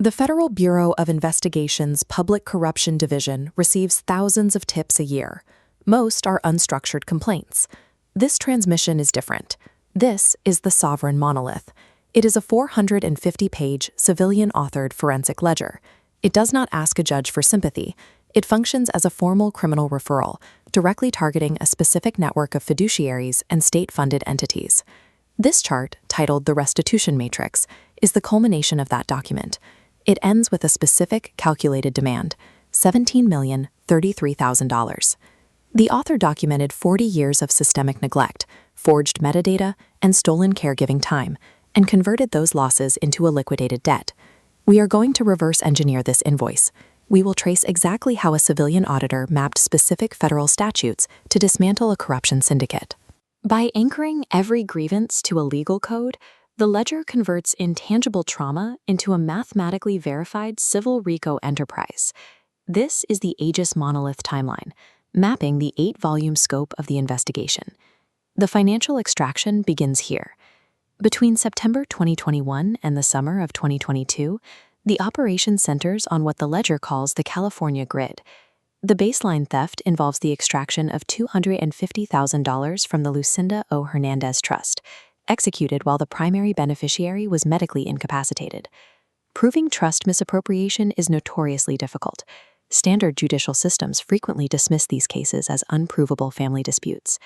The Federal Bureau of Investigation's Public Corruption Division receives thousands of tips a year. Most are unstructured complaints. This transmission is different. This is the Sovereign Monolith. It is a 450-page, civilian-authored forensic ledger. It does not ask a judge for sympathy. It functions as a formal criminal referral, directly targeting a specific network of fiduciaries and state-funded entities. This chart, titled The Restitution Matrix, is the culmination of that document. It ends with a specific calculated demand, $17,033,000. The author documented 40 years of systemic neglect, forged metadata, and stolen caregiving time, and converted those losses into a liquidated debt. We are going to reverse engineer this invoice. We will trace exactly how a civilian auditor mapped specific federal statutes to dismantle a corruption syndicate. By anchoring every grievance to a legal code, the ledger converts intangible trauma into a mathematically verified civil RICO enterprise. This is the Aegis Monolith timeline, mapping the 8-volume scope of the investigation. The financial extraction begins here. Between September 2021 and the summer of 2022, the operation centers on what the ledger calls the California grid. The baseline theft involves the extraction of $250,000 from the Lucinda O. Hernandez Trust, executed while the primary beneficiary was medically incapacitated. Proving trust misappropriation is notoriously difficult. Standard judicial systems frequently dismiss these cases as unprovable family disputes.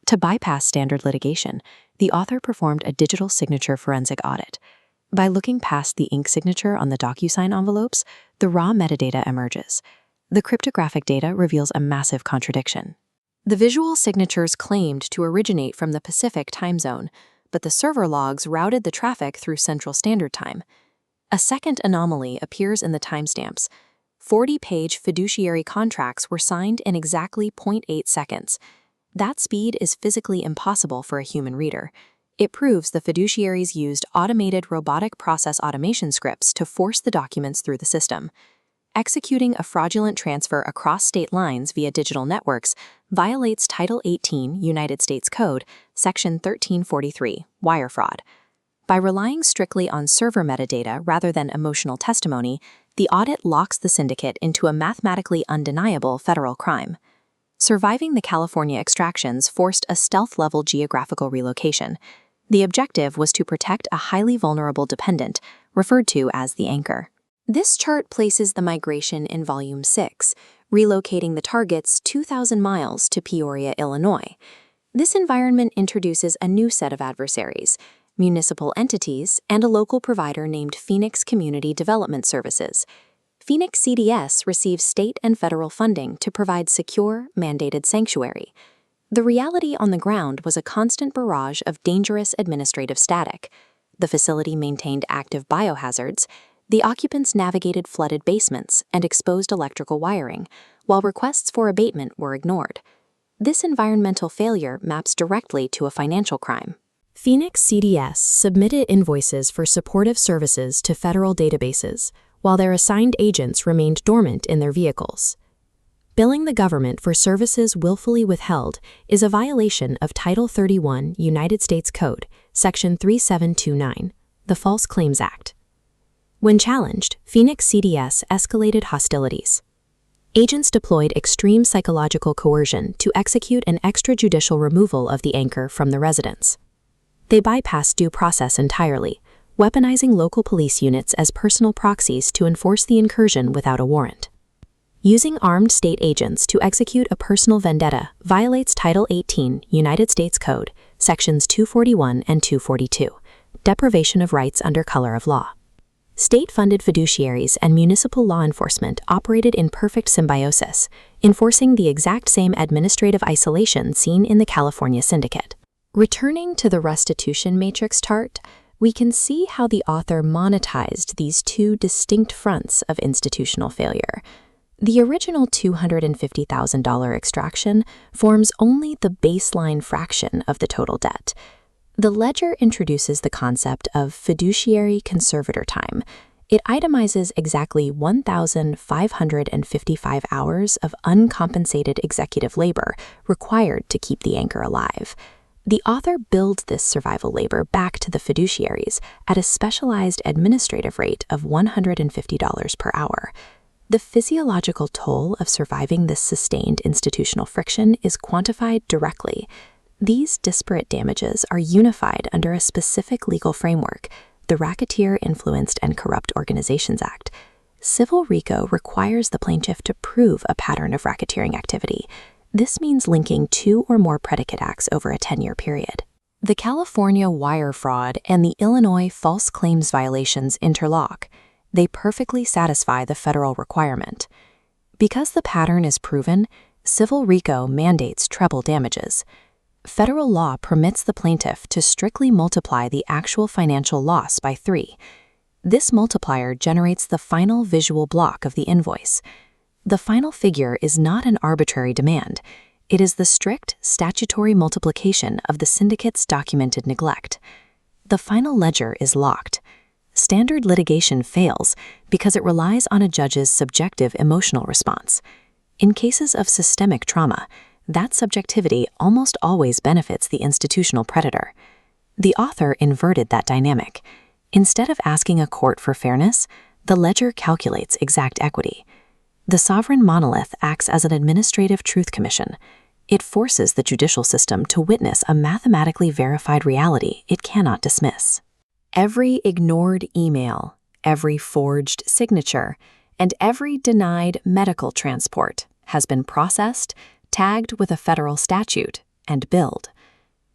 To bypass standard litigation, the author performed a digital signature forensic audit. By looking past the ink signature on the DocuSign envelopes, the raw metadata emerges. The cryptographic data reveals a massive contradiction. The visual signatures claimed to originate from the Pacific time zone, but the server logs routed the traffic through Central Standard Time. A second anomaly appears in the timestamps. 40-page fiduciary contracts were signed in exactly 0.8 seconds. That speed is physically impossible for a human reader. It proves the fiduciaries used automated robotic process automation scripts to force the documents through the system. Executing a fraudulent transfer across state lines via digital networks violates Title 18 United States Code, Section 1343, wire fraud. By relying strictly on server metadata rather than emotional testimony, the audit locks the syndicate into a mathematically undeniable federal crime. Surviving the California extractions forced a stealth-level geographical relocation. The objective was to protect a highly vulnerable dependent, referred to as the anchor. This chart places the migration in Volume 6, relocating the targets 2,000 miles to Peoria, Illinois. This environment introduces a new set of adversaries, municipal entities, and a local provider named Phoenix Community Development Services. Phoenix CDS receives state and federal funding to provide secure, mandated sanctuary. The reality on the ground was a constant barrage of dangerous administrative static. The facility maintained active biohazards. The occupants navigated flooded basements and exposed electrical wiring, while requests for abatement were ignored. This environmental failure maps directly to a financial crime. Phoenix CDS submitted invoices for supportive services to federal databases, while their assigned agents remained dormant in their vehicles. Billing the government for services willfully withheld is a violation of Title 31 United States Code, Section 3729, the False Claims Act. When challenged, Phoenix CDS escalated hostilities. Agents deployed extreme psychological coercion to execute an extrajudicial removal of the anchor from the residence. They bypassed due process entirely, weaponizing local police units as personal proxies to enforce the incursion without a warrant. Using armed state agents to execute a personal vendetta violates Title 18 United States Code, Sections 241 and 242, deprivation of rights under color of law. State-funded fiduciaries and municipal law enforcement operated in perfect symbiosis, enforcing the exact same administrative isolation seen in the California syndicate. Returning to the restitution matrix chart, we can see how the author monetized these two distinct fronts of institutional failure. The original $250,000 extraction forms only the baseline fraction of the total debt. The ledger introduces the concept of fiduciary conservator time. It itemizes exactly 1,555 hours of uncompensated executive labor required to keep the anchor alive. The author billed this survival labor back to the fiduciaries at a specialized administrative rate of $150 per hour. The physiological toll of surviving this sustained institutional friction is quantified directly. These disparate damages are unified under a specific legal framework, the Racketeer Influenced and Corrupt Organizations Act. Civil RICO requires the plaintiff to prove a pattern of racketeering activity. This means linking 2 or more predicate acts over a 10-year period. The California wire fraud and the Illinois false claims violations interlock. They perfectly satisfy the federal requirement. Because the pattern is proven, civil RICO mandates treble damages. Federal law permits the plaintiff to strictly multiply the actual financial loss by 3. This multiplier generates the final visual block of the invoice. The final figure is not an arbitrary demand. It is the strict statutory multiplication of the syndicate's documented neglect. The final ledger is locked. Standard litigation fails because it relies on a judge's subjective emotional response. In cases of systemic trauma, that subjectivity almost always benefits the institutional predator. The author inverted that dynamic. Instead of asking a court for fairness, the ledger calculates exact equity. The sovereign monolith acts as an administrative truth commission. It forces the judicial system to witness a mathematically verified reality it cannot dismiss. Every ignored email, every forged signature, and every denied medical transport has been processed, tagged with a federal statute, and billed.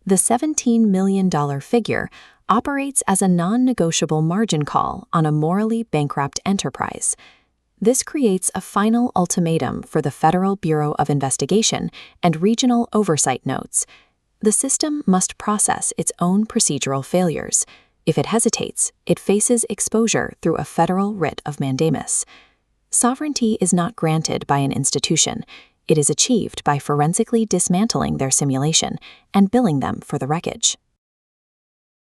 The $17 million figure operates as a non-negotiable margin call on a morally bankrupt enterprise. This creates a final ultimatum for the Federal Bureau of Investigation and regional oversight notes. The system must process its own procedural failures. If it hesitates, it faces exposure through a federal writ of mandamus. Sovereignty is not granted by an institution. It is achieved by forensically dismantling their simulation and billing them for the wreckage.